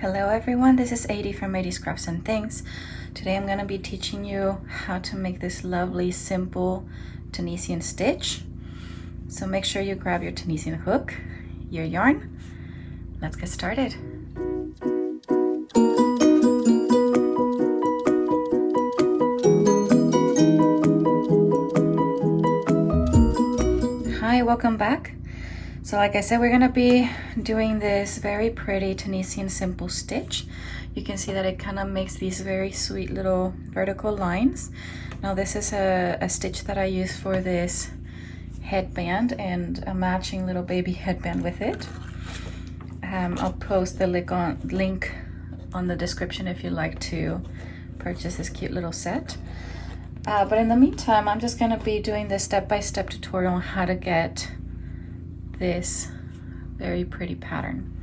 Hello everyone, this is Adi from Adi's Crafts and Things. Today I'm going to be teaching you how to make this lovely simple Tunisian stitch. So make sure you grab your Tunisian hook, your yarn. Let's get started. Hi, welcome back. So like I said, we're going to be doing this very pretty Tunisian simple stitch. You can see that it kind of makes these very sweet little vertical lines. Now this is a stitch that I use for this headband and a matching little baby headband with it. I'll post the link on the description if you'd like to purchase this cute little set. But in the meantime, I'm just going to be doing this step-by-step tutorial on how to get this very pretty pattern.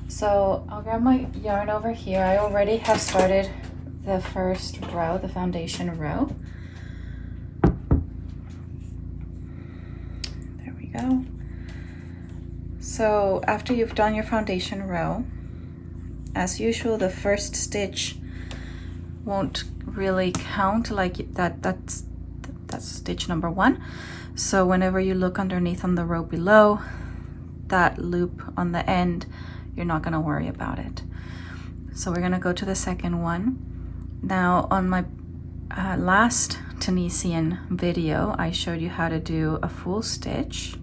So I'll grab my yarn over here. I already have started the first row, the foundation row. There we go. So after you've done your foundation row, as usual, the first stitch won't really count like that. That's stitch number 1. So whenever you look underneath on the row below, that loop on the end, you're not going to worry about it. So we're going to go to the second one. Now on my last Tunisian video, I showed you how to do a full stitch,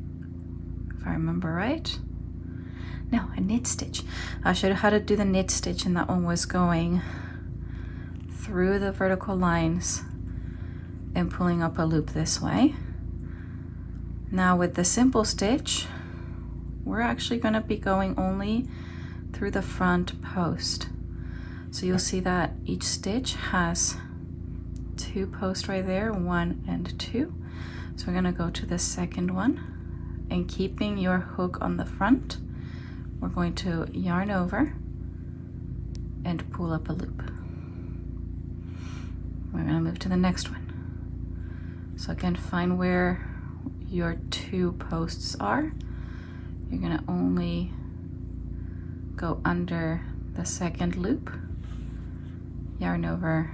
if I remember right. No, a knit stitch. I showed you how to do the knit stitch, and that one was going through the vertical lines and pulling up a loop this way. Now with the simple stitch, we're actually going to be going only through the front post. So you'll see that each stitch has 2 posts right there, 1 and 2. So we're going to go to the second one, and keeping your hook on the front, we're going to yarn over and pull up a loop. We're going to move to the next one. So again, find where your 2 posts are. You're going to only go under the second loop, yarn over,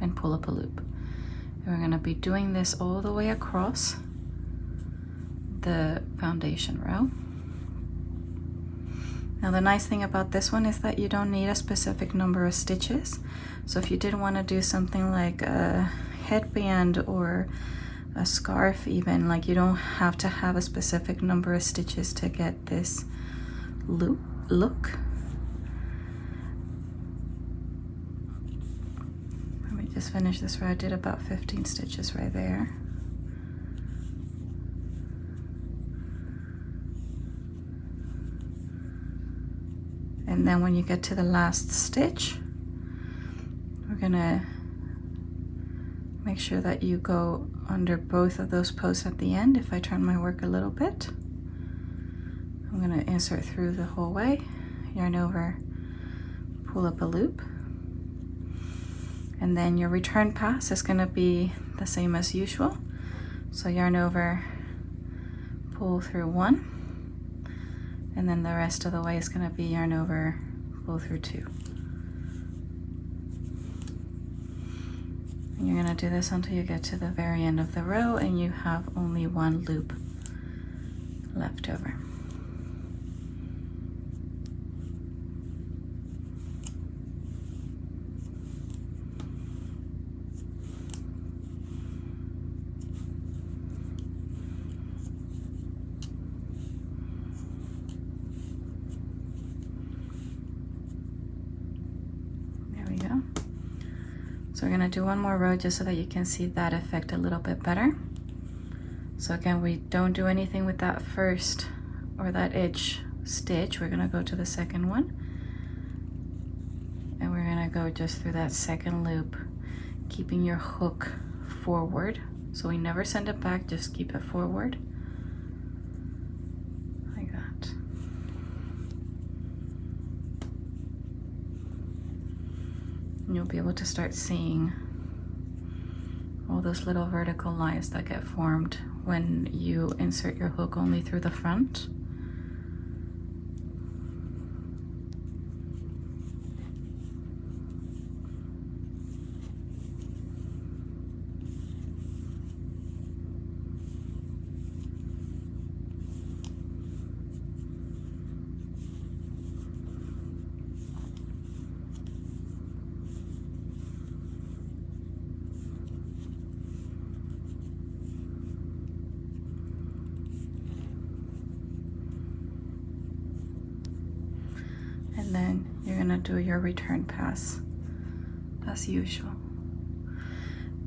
and pull up a loop. And we're going to be doing this all the way across the foundation row. Now the nice thing about this one is that you don't need a specific number of stitches. So if you did want to do something like a headband or a scarf even, like you don't have to have a specific number of stitches to get this look. Let me just finish this row. I did about 15 stitches right there. And then when you get to the last stitch, we're gonna make sure that you go under both of those posts at the end. If I turn my work a little bit, I'm gonna insert through the whole way, yarn over, pull up a loop, and then your return pass is gonna be the same as usual. So yarn over, pull through 1, and then the rest of the way is gonna be yarn over, pull through 2. And you're gonna do this until you get to the very end of the row and you have only 1 loop left over. So we're going to do 1 more row just so that you can see that effect a little bit better. So again, we don't do anything with that first or that edge stitch. We're going to go to the second one, and we're going to go just through that second loop, keeping your hook forward. So we never send it back, just keep it forward like that. And you'll be able to start seeing all those little vertical lines that get formed when you insert your hook only through the front. and then you're gonna do your return pass as usual.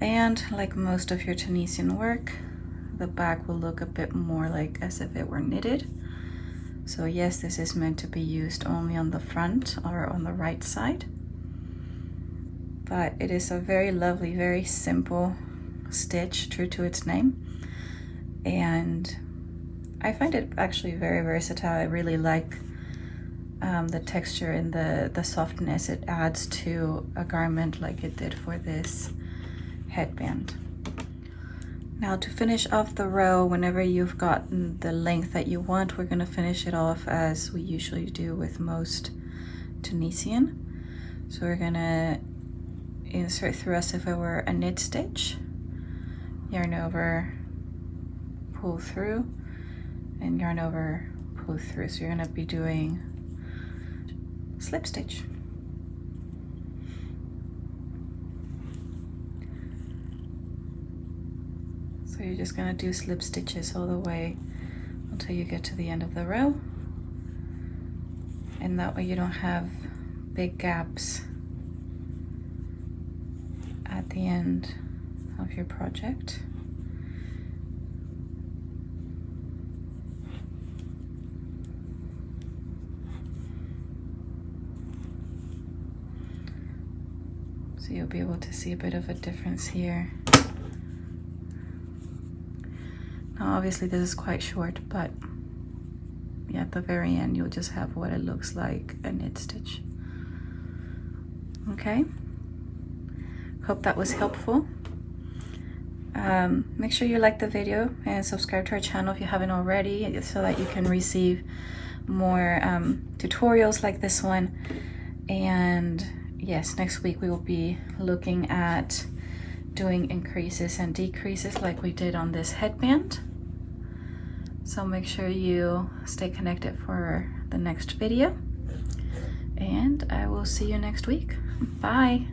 And like most of your Tunisian work, the back will look a bit more like as if it were knitted. So yes, this is meant to be used only on the front or on the right side, but it is a very lovely, very simple stitch, true to its name. And I find it actually very versatile. I really like the texture and the softness it adds to a garment like it did for this headband. Now to finish off the row, whenever you've gotten the length that you want, we're gonna finish it off as we usually do with most Tunisian. So we're gonna insert through as if it were a knit stitch, yarn over, pull through, and yarn over, pull through. So you're gonna be doing slip stitch. So you're just gonna do slip stitches all the way until you get to the end of the row. And that way you don't have big gaps at the end of your project. So you'll be able to see a bit of a difference here. Now obviously this is quite short, but yeah, at the very end you'll just have what it looks like, a knit stitch. Okay, hope that was helpful. Make sure you like the video and subscribe to our channel if you haven't already, so that you can receive more tutorials like this one. And yes, next week we will be looking at doing increases and decreases like we did on this headband. So make sure you stay connected for the next video, and I will see you next week. Bye.